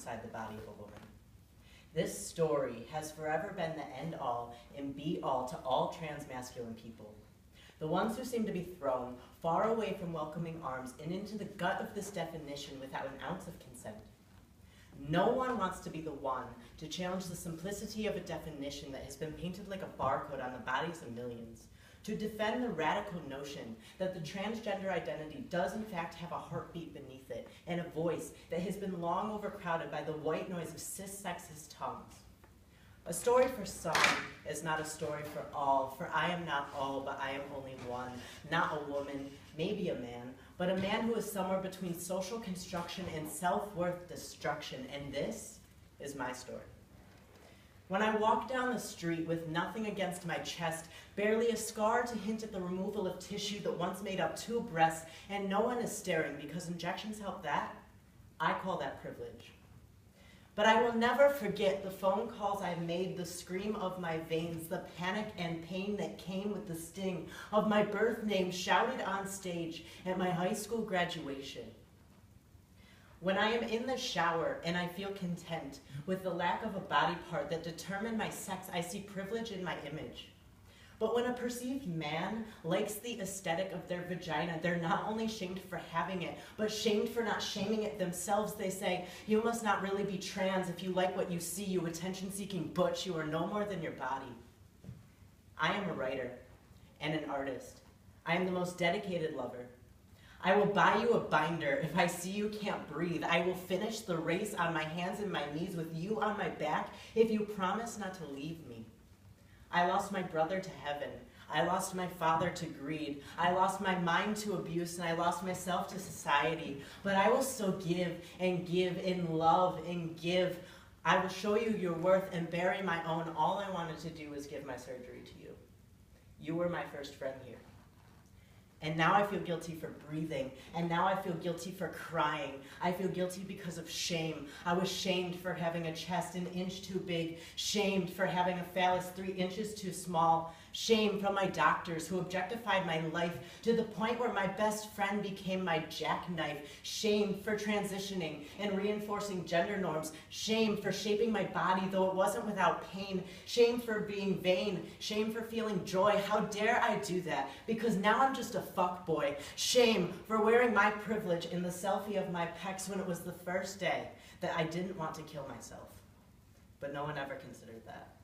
inside the body of a woman. This story has forever been the end-all and be-all to all trans-masculine people. The ones who seem to be thrown far away from welcoming arms and into the gut of this definition without an ounce of consent. No one wants to be the one to challenge the simplicity of a definition that has been painted like a barcode on the bodies of millions, to defend the radical notion that the transgender identity does in fact have a heartbeat beneath it and a voice that has been long overcrowded by the white noise of cis-sexist tongues. A story for some is not a story for all, for I am not all, but I am only one, not a woman, maybe a man, but a man who is somewhere between social construction and self-worth destruction, and this is my story. When I walk down the street with nothing against my chest, barely a scar to hint at the removal of tissue that once made up 2 breasts, and no one is staring because injections help that, I call that privilege. But I will never forget the phone calls I made, the scream of my veins, the panic and pain that came with the sting of my birth name shouted on stage at my high school graduation. When I am in the shower and I feel content with the lack of a body part that determined my sex, I see privilege in my image. But when a perceived man likes the aesthetic of their vagina, they're not only shamed for having it, but shamed for not shaming it themselves. They say, you must not really be trans if you like what you see, you attention-seeking butch, you are no more than your body. I am a writer and an artist. I am the most dedicated lover. I will buy you a binder if I see you can't breathe. I will finish the race on my hands and my knees with you on my back if you promise not to leave me. I lost my brother to heaven. I lost my father to greed. I lost my mind to abuse, and I lost myself to society. But I will still give in love and give. I will show you your worth and bury my own. All I wanted to do was give my surgery to you. You were my first friend here. And now I feel guilty for breathing, and now I feel guilty for crying. I feel guilty because of shame. I was shamed for having a chest 1 inch too big, shamed for having a phallus 3 inches too small, shame from my doctors who objectified my life to the point where my best friend became my jackknife, shame for transitioning and reinforcing gender norms, shame for shaping my body though it wasn't without pain, shame for being vain, shame for feeling joy. How dare I do that? Because now I'm just a fuckboy. Shame for wearing my privilege in the selfie of my pecs when it was the first day that I didn't want to kill myself. But no one ever considered that.